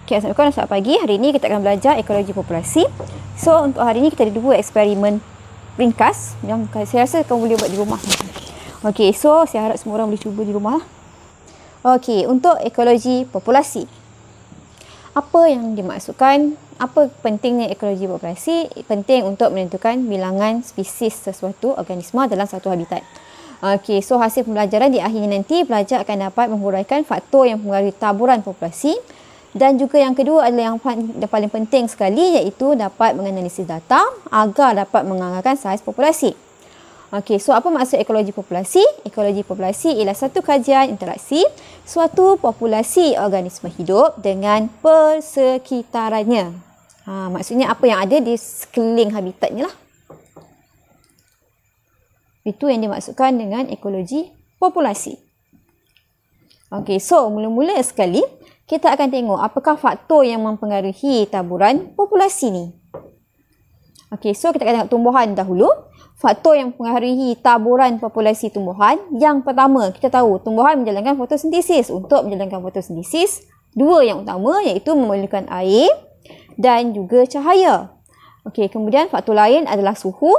Okay, Assalamualaikum, selamat pagi. Hari ini kita akan belajar ekologi populasi. So, untuk hari ini kita ada 2 eksperimen ringkas yang saya rasa kamu boleh buat di rumah. Okay, so saya harap semua orang boleh cuba di rumah. Okay, untuk ekologi populasi. Apa yang dimaksudkan? Apa pentingnya ekologi populasi? Penting untuk menentukan bilangan spesies sesuatu organisma dalam satu habitat. Okay, so hasil pembelajaran di akhirnya nanti pelajar akan dapat menghuraikan faktor yang mempengaruhi taburan populasi. Dan juga yang kedua adalah yang paling penting sekali, iaitu dapat menganalisis data agar dapat menganggarkan saiz populasi. Okey, so apa maksud ekologi populasi? Ekologi populasi ialah satu kajian interaksi suatu populasi organisma hidup dengan persekitarannya. Maksudnya apa yang ada di sekeliling habitatnya lah. Itu yang dimaksudkan dengan ekologi populasi. Okey, so mula-mula sekali kita akan tengok apakah faktor yang mempengaruhi taburan populasi ni. Okey, so kita akan tengok tumbuhan dahulu. Faktor yang mempengaruhi taburan populasi tumbuhan. Yang pertama, kita tahu tumbuhan menjalankan fotosintesis. Untuk menjalankan fotosintesis, 2 yang utama iaitu memerlukan air dan juga cahaya. Okey, kemudian faktor lain adalah suhu,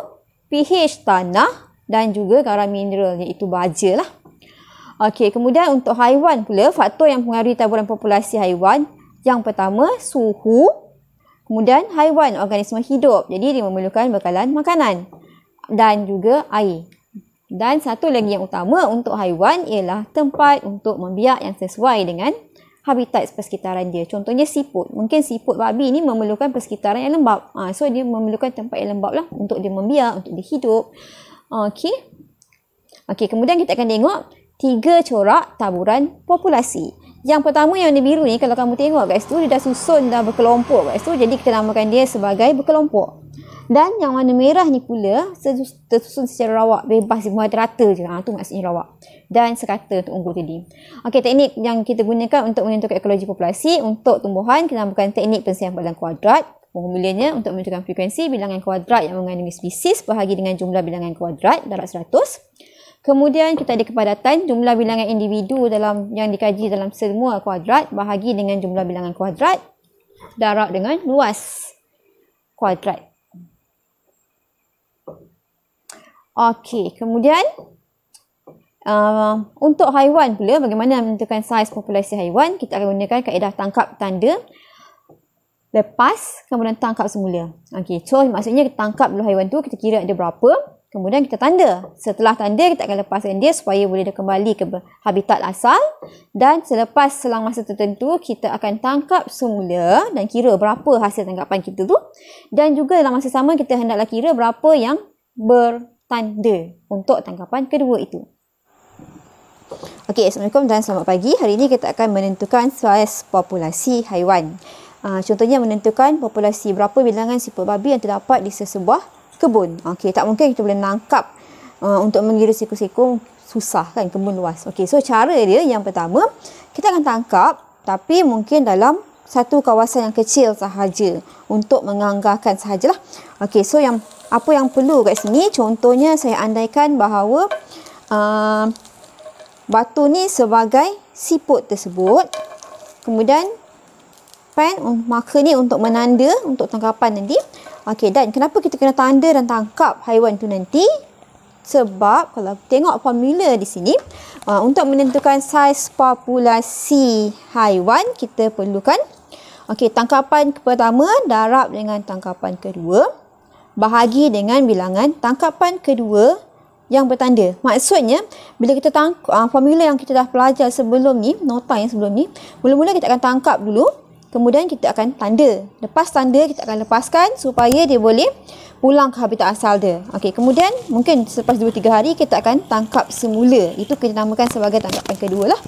pH tanah dan juga garam mineral iaitu baja lah. Okey, kemudian untuk haiwan pula, faktor yang mempengaruhi taburan populasi haiwan. Yang pertama, suhu. Kemudian haiwan organisma hidup. Jadi dia memerlukan bekalan makanan dan juga air. Dan satu lagi yang utama untuk haiwan ialah tempat untuk membiak yang sesuai dengan habitat persekitaran dia. Contohnya siput. Mungkin siput babi ni memerlukan persekitaran yang lembap. So dia memerlukan tempat yang lembap lah untuk dia membiak, untuk dia hidup. Okey. Okey, kemudian kita akan tengok 3 corak taburan populasi. Yang pertama yang warna biru ni, kalau kamu tengok kat situ, dia dah susun, dah berkelompok kat situ. Jadi kita namakan dia sebagai berkelompok. Dan yang warna merah ni pula tersusun secara rawak, bebas, rata je. Tu maksudnya rawak. Dan serata untuk unggul tadi. Okey, teknik yang kita gunakan untuk menentukan ekologi populasi untuk tumbuhan, kita namakan teknik penyelesaian badan kuadrat. Formulanya untuk menentukan frekuensi bilangan kuadrat yang mengandungi spesies bahagi dengan jumlah bilangan kuadrat darat 100. Kemudian kita ada kepadatan jumlah bilangan individu dalam yang dikaji dalam semua kuadrat bahagi dengan jumlah bilangan kuadrat darat dengan luas kuadrat. Okey, kemudian untuk haiwan pula, bagaimana menentukan saiz populasi haiwan? Kita akan gunakan kaedah tangkap tanda lepas kemudian tangkap semula. Okey, so maksudnya kita tangkap dulu haiwan tu, kita kira ada berapa. Kemudian kita tanda. Setelah tanda, kita akan lepaskan dia supaya boleh dia kembali ke habitat asal. Dan selepas selang masa tertentu, kita akan tangkap semula dan kira berapa hasil tangkapan kita tu. Dan juga dalam masa sama, kita hendaklah kira berapa yang bertanda untuk tangkapan kedua itu. Okey, Assalamualaikum dan selamat pagi. Hari ini kita akan menentukan saiz populasi haiwan. Contohnya menentukan populasi berapa bilangan siput babi yang terdapat di sesebuah kebun. Okey, tak mungkin kita boleh nangkap untuk mengira siku-siku, susah kan, kebun luas. Okey, so cara dia yang pertama, kita akan tangkap tapi mungkin dalam satu kawasan yang kecil sahaja untuk menganggarkan sahajalah. Okey, so apa yang perlu kat sini, contohnya saya andaikan bahawa batu ni sebagai siput tersebut. Kemudian pen marker ni untuk menanda untuk tangkapan nanti. Okey, dan kenapa kita kena tanda dan tangkap haiwan tu nanti? Sebab kalau tengok formula di sini, untuk menentukan saiz populasi haiwan, kita perlukan tangkapan pertama darab dengan tangkapan kedua bahagi dengan bilangan tangkapan kedua yang bertanda. Maksudnya, bila kita formula yang kita dah pelajar sebelum ni, nota yang sebelum ni, mula-mula kita akan tangkap dulu. Kemudian kita akan tanda. Lepas tanda, kita akan lepaskan supaya dia boleh pulang ke habitat asal dia. Okey, kemudian mungkin selepas 2-3 hari kita akan tangkap semula. Itu kita namakan sebagai tangkapan kedua lah.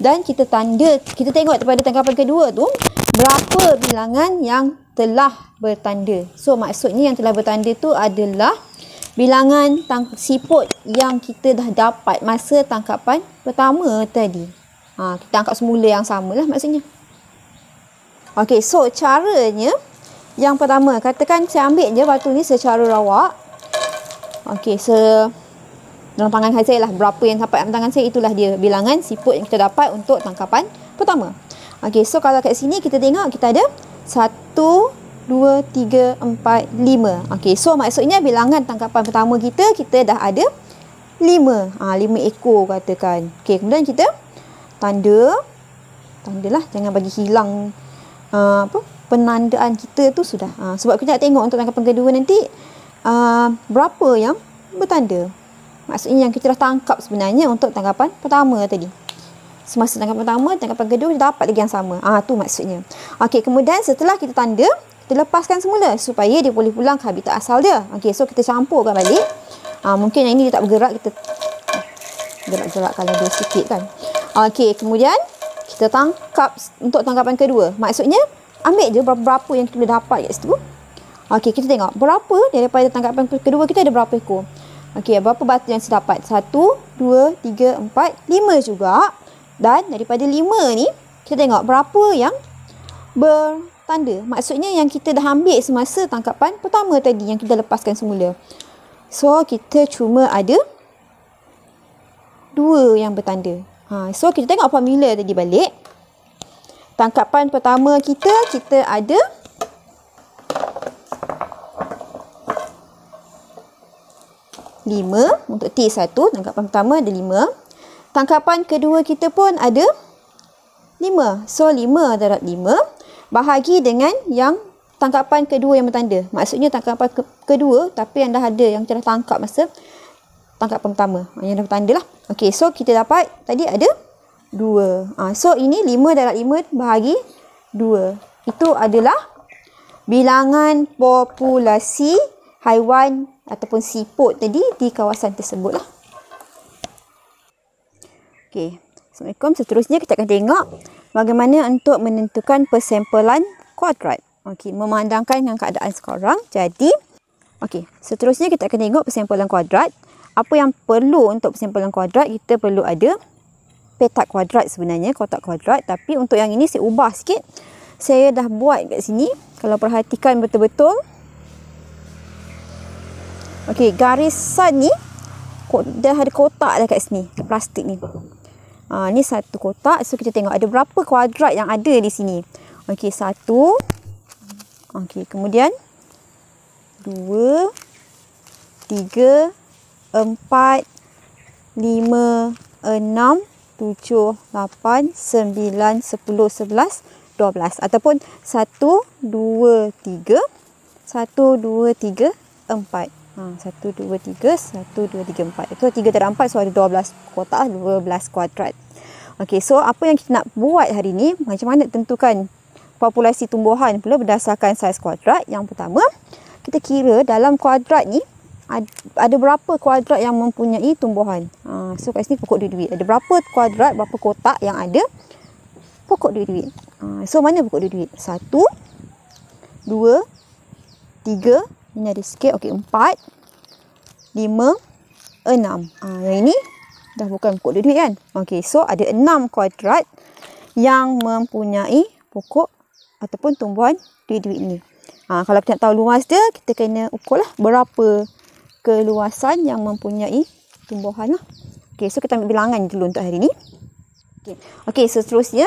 Dan kita tanda, kita tengok daripada tangkapan kedua tu berapa bilangan yang telah bertanda. So maksudnya yang telah bertanda tu adalah bilangan siput yang kita dah dapat masa tangkapan pertama tadi. Kita tangkap semula yang samalah maksudnya. Okey, so caranya yang pertama, katakan saya ambil je batu ni secara rawak. Okey, dalam tangan saya lah berapa yang sampai dalam tangan saya, itulah dia bilangan siput yang kita dapat untuk tangkapan pertama. Okey, so kalau kat sini kita tengok kita ada 1, 2, 3, 4, 5. Okey, so maksudnya bilangan tangkapan pertama kita dah ada 5. 5 ekor katakan. Okey, kemudian kita tandalah, jangan bagi hilang penandaan kita tu sudah. Sebab kita nak tengok untuk tangkapan kedua nanti berapa yang bertanda. Maksudnya yang kita dah tangkap sebenarnya untuk tangkapan pertama tadi. Semasa tangkapan pertama, tangkapan kedua kita dapat lagi yang sama. Tu maksudnya. Okey, kemudian setelah kita tanda, kita lepaskan semula supaya dia boleh pulang ke habitat asal dia. Okey, so kita campurkan balik. Mungkin yang ini dia tak bergerak, kita gerak-gerak kalau dia sikit kan. Okey, kemudian kita tangkap untuk tangkapan kedua. Maksudnya ambil je berapa yang kita boleh dapat kat situ. Okey, kita tengok berapa daripada tangkapan kedua kita ada berapa ekor. Okey, berapa batu yang saya dapat? 1, 2, 3, 4, 5 juga. Dan daripada 5 ni, kita tengok berapa yang bertanda. Maksudnya yang kita dah ambil semasa tangkapan pertama tadi yang kita lepaskan semula. So, kita cuma ada 2 yang bertanda. So, kita tengok formula tadi balik. Tangkapan pertama kita ada 5 untuk T1. Tangkapan pertama ada 5. Tangkapan kedua kita pun ada 5. So, 5 darab 5 bahagi dengan yang tangkapan kedua yang bertanda. Maksudnya tangkapan kedua tapi yang dah ada, yang kita dah tangkap masa tangkapan pertama. Yang dah bertanda lah. Okey, so kita dapat tadi ada 2. So, ini 5 darab 5 bahagi 2. Itu adalah bilangan populasi haiwan ataupun siput tadi di kawasan tersebut lah. Okey, Assalamualaikum. Seterusnya kita akan tengok bagaimana untuk menentukan persempelan kuadrat. Okey, memandangkan dengan keadaan sekarang. Jadi, okey, seterusnya kita akan tengok persempelan kuadrat. Apa yang perlu untuk persempelan kuadrat? Kita perlu ada petak kuadrat sebenarnya, kotak kuadrat. Tapi untuk yang ini saya ubah sikit. Saya dah buat kat sini. Kalau perhatikan betul-betul. Okey, garisan ni dah ada kotak dah kat sini, kat plastik ni. Ni satu kotak. So, kita tengok ada berapa kuadrat yang ada di sini. Okey, 1. Okey, kemudian 2, 3, 4, 5, 6, 7, 8, 9, 10, 11, 12. Ataupun 1, 2, 3, 1, 2, 3, 4. 1, 2, 3, 1, 2, 3, 4. Itu 3 darab 4, so ada 12 kotak, 12 kuadrat. Okey, so apa yang kita nak buat hari ni, macam mana tentukan populasi tumbuhan pula berdasarkan saiz kuadrat. Yang pertama, kita kira dalam kuadrat ni, ada berapa kuadrat yang mempunyai tumbuhan. So, kat sini pokok duit-duit. Ada berapa kuadrat, berapa kotak yang ada pokok duit-duit. So, mana pokok duit-duit? 1, 2, 3, ini ada sikit. Okey, 4, 5, 6. Yang ini dah bukan pokok duit-duit kan? Okey, so ada 6 kuadrat yang mempunyai pokok ataupun tumbuhan duit-duit ni. Kalau kita nak tahu luas dia, kita kena ukur lah berapa keluasan yang mempunyai tumbuhan lah. Okey, so kita ambil bilangan dulu untuk hari ni. Okey, seterusnya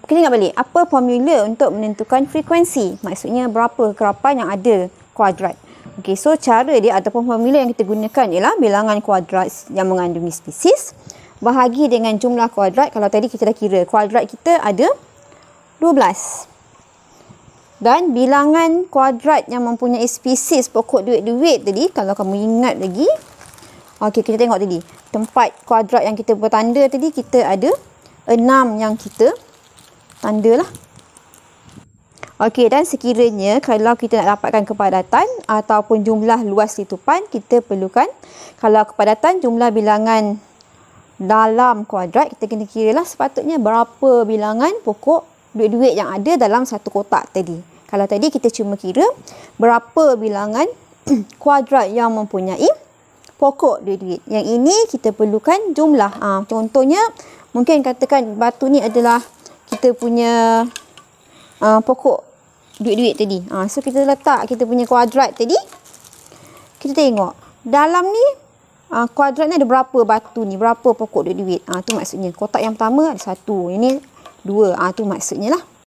kita ingat balik apa formula untuk menentukan frekuensi. Maksudnya berapa kerapan yang ada kuadrat. Okey, so cara dia ataupun formula yang kita gunakan ialah bilangan kuadrat yang mengandungi spesies bahagi dengan jumlah kuadrat. Kalau tadi kita dah kira kuadrat kita ada 12. Dan bilangan kuadrat yang mempunyai spesies pokok duit-duit tadi, kalau kamu ingat lagi. Okey, kita tengok tadi. Tempat kuadrat yang kita bertanda tadi, kita ada 6 yang kita tanda lah. Okey, dan sekiranya kalau kita nak dapatkan kepadatan ataupun jumlah luas tutupan, kita perlukan, kalau kepadatan jumlah bilangan dalam kuadrat, kita kena kira lah sepatutnya berapa bilangan pokok duit-duit yang ada dalam satu kotak tadi. Kalau tadi kita cuma kira berapa bilangan kuadrat yang mempunyai pokok duit-duit. Yang ini kita perlukan jumlah. Contohnya, mungkin katakan batu ni adalah kita punya pokok duit-duit tadi. So, kita letak kita punya kuadrat tadi. Kita tengok. Dalam ni, kuadrat ni ada berapa batu ni. Berapa pokok duit-duit. Tu maksudnya. Kotak yang pertama ada 1. Ini 2. Tu maksudnya lah.